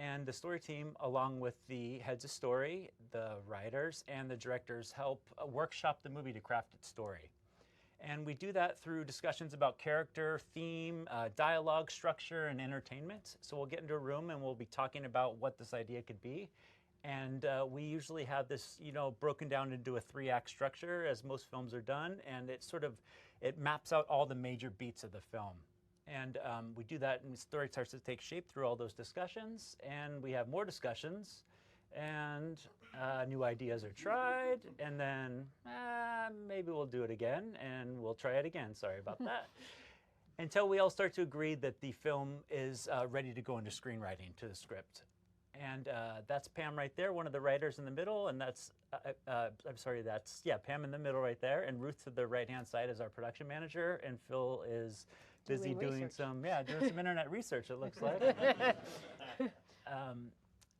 And the story team, along with the heads of story, the writers, and the directors, help workshop the movie to craft its story. And we do that through discussions about character, theme, dialogue, structure, and entertainment. So we'll get into a room and we'll be talking about what this idea could be. And we usually have this, broken down into a 3-act structure, as most films are done. And it maps out all the major beats of the film. And we do that, and the story starts to take shape through all those discussions. And we have more discussions, and new ideas are tried, and then maybe we'll do it again, and we'll try it again. Sorry about that. Until we all start to agree that the film is ready to go into screenwriting to the script. And that's Pam right there, one of the writers in the middle, and that's Pam in the middle right there, and Ruth to the right-hand side is our production manager, and Phil is busy doing some internet research, it looks like.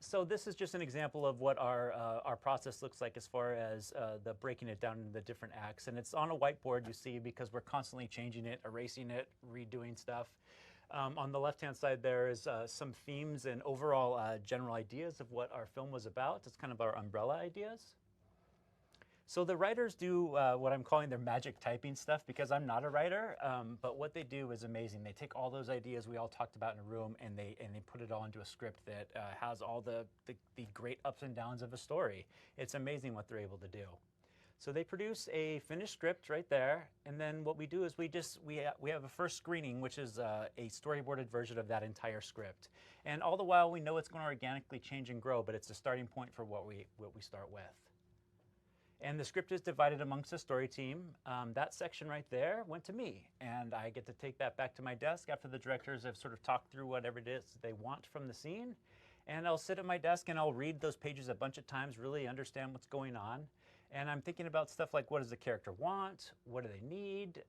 So this is just an example of what our process looks like as far as the breaking it down into the different acts. And it's on a whiteboard, you see, because we're constantly changing it, erasing it, redoing stuff. On the left-hand side there is some themes and overall general ideas of what our film was about. It's kind of our umbrella ideas. So the writers do what I'm calling their magic typing stuff, because I'm not a writer, but what they do is amazing. They take all those ideas we all talked about in a room, and they put it all into a script that has all the great ups and downs of a story. It's amazing what they're able to do. So they produce a finished script right there, and then what we do is we have a first screening, which is a storyboarded version of that entire script. And all the while we know it's going to organically change and grow, but it's a starting point for what we start with. And the script is divided amongst the story team. That section right there went to me, and I get to take that back to my desk after the directors have sort of talked through whatever it is they want from the scene. And I'll sit at my desk and I'll read those pages a bunch of times, really understand what's going on. And I'm thinking about stuff like, what does the character want? What do they need?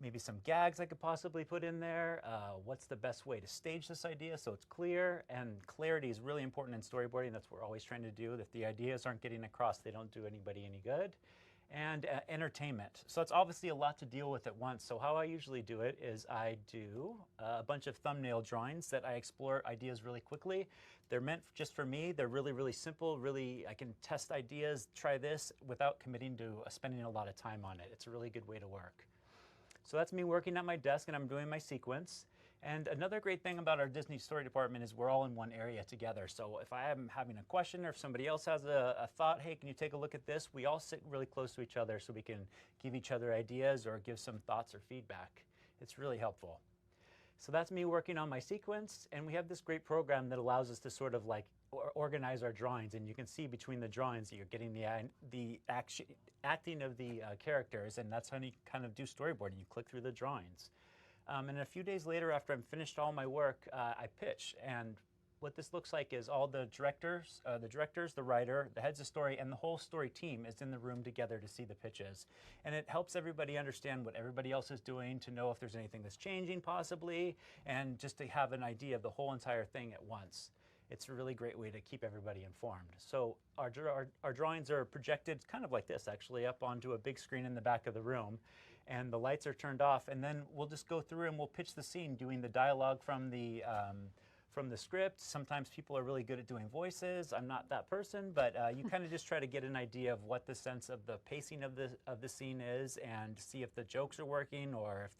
Maybe some gags I could possibly put in there. What's the best way to stage this idea so it's clear? And clarity is really important in storyboarding. That's what we're always trying to do. If the ideas aren't getting across, they don't do anybody any good. And entertainment. So it's obviously a lot to deal with at once. So how I usually do it is I do a bunch of thumbnail drawings that I explore ideas really quickly. They're meant just for me. They're really, really simple. Really, I can test ideas, try this without committing to spending a lot of time on it. It's a really good way to work. So that's me working at my desk, and I'm doing my sequence. And another great thing about our Disney story department is we're all in one area together. So if I am having a question, or if somebody else has a thought, hey, can you take a look at this? We all sit really close to each other so we can give each other ideas or give some thoughts or feedback. It's really helpful. So that's me working on my sequence, and we have this great program that allows us to sort of like organize our drawings, and you can see between the drawings that you're getting the acting of the characters, and that's how you kind of do storyboarding. You click through the drawings. And a few days later, after I'm finished all my work, I pitch. And what this looks like is all the directors, the writer, the heads of story, and the whole story team is in the room together to see the pitches. And it helps everybody understand what everybody else is doing, to know if there's anything that's changing possibly, and just to have an idea of the whole entire thing at once. It's a really great way to keep everybody informed. So our drawings are projected kind of like this, actually, up onto a big screen in the back of the room. And the lights are turned off. And then we'll just go through and we'll pitch the scene, doing the dialogue from the script. Sometimes people are really good at doing voices. I'm not that person, but you kind of just try to get an idea of what the sense of the pacing of the scene is, and see if the jokes are working, or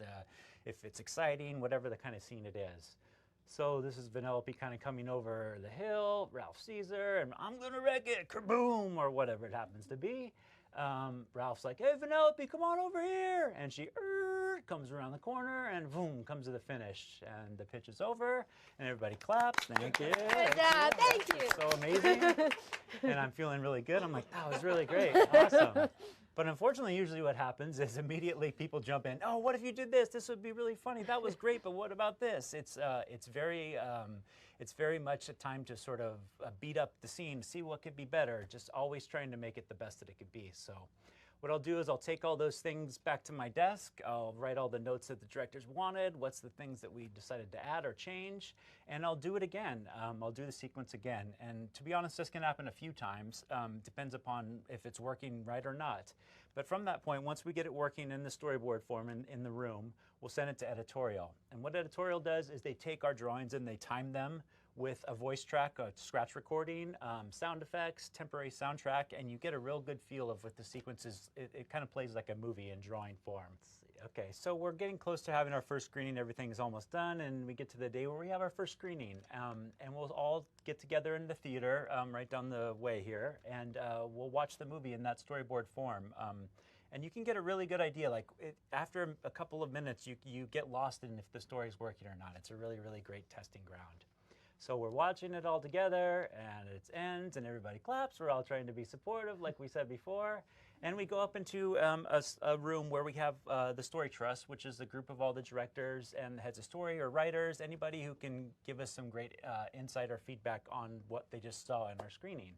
if it's exciting, whatever the kind of scene it is. So this is Vanellope kind of coming over the hill, Ralph sees her, and I'm gonna wreck it, kaboom, or whatever it happens to be. Ralph's like, hey, Vanellope, come on over here. And she comes around the corner, and boom, comes to the finish. And the pitch is over, and everybody claps. Thank you. Good job. Thank you. It's so amazing. And I'm feeling really good. I'm like, that was really great. Awesome. But unfortunately, usually what happens is immediately people jump in. Oh, what if you did this? This would be really funny. That was great, but what about this? It's very much a time to sort of beat up the scene, see what could be better, just always trying to make it the best that it could be. So what I'll do is I'll take all those things back to my desk. I'll write all the notes that the directors wanted, what's the things that we decided to add or change, and I'll do it again. I'll do the sequence again. And to be honest, this can happen a few times. Depends upon if it's working right or not. But from that point, once we get it working in the storyboard form in the room, we'll send it to editorial. And what editorial does is they take our drawings and they time them with a voice track, a scratch recording, sound effects, temporary soundtrack, and you get a real good feel of what the sequence is. It kind of plays like a movie in drawing form. Okay, so we're getting close to having our first screening. Everything is almost done, and we get to the day where we have our first screening. And we'll all get together in the theater right down the way here, and we'll watch the movie in that storyboard form. And you can get a really good idea. Like after a couple of minutes, you get lost in if the story's working or not. It's a really, really great testing ground. So we're watching it all together, and it ends, and everybody claps. We're all trying to be supportive, like we said before. And we go up into a room where we have the Story Trust, which is a group of all the directors and heads of story or writers, anybody who can give us some great insight or feedback on what they just saw in our screening.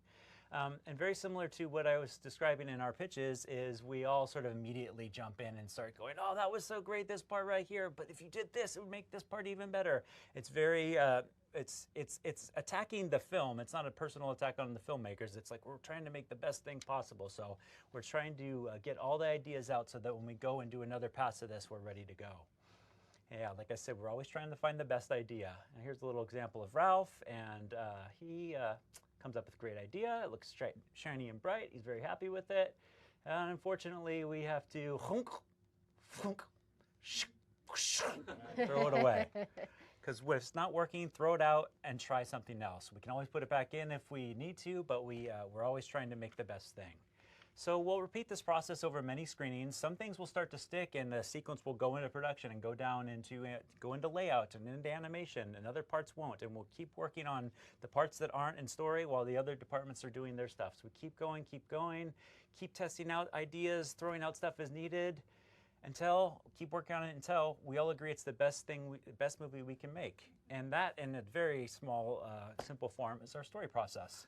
And very similar to what I was describing in our pitches is we all sort of immediately jump in and start going, oh, that was so great, this part right here, but if you did this, it would make this part even better. It's very, it's attacking the film. It's not a personal attack on the filmmakers. It's like we're trying to make the best thing possible. So we're trying to get all the ideas out so that when we go and do another pass of this, we're ready to go. Yeah, like I said, we're always trying to find the best idea. And here's a little example of Ralph, and he comes up with a great idea. It looks shiny and bright. He's very happy with it. And unfortunately, we have to throw it away. Because if it's not working, throw it out and try something else. We can always put it back in if we need to, but we're always trying to make the best thing. So we'll repeat this process over many screenings. Some things will start to stick and the sequence will go into production and go into layout and into animation, and other parts won't. And we'll keep working on the parts that aren't in story while the other departments are doing their stuff. So we keep going, keep testing out ideas, throwing out stuff as needed, keep working on it until we all agree it's the best movie we can make. And that, in a very small, simple form, is our story process.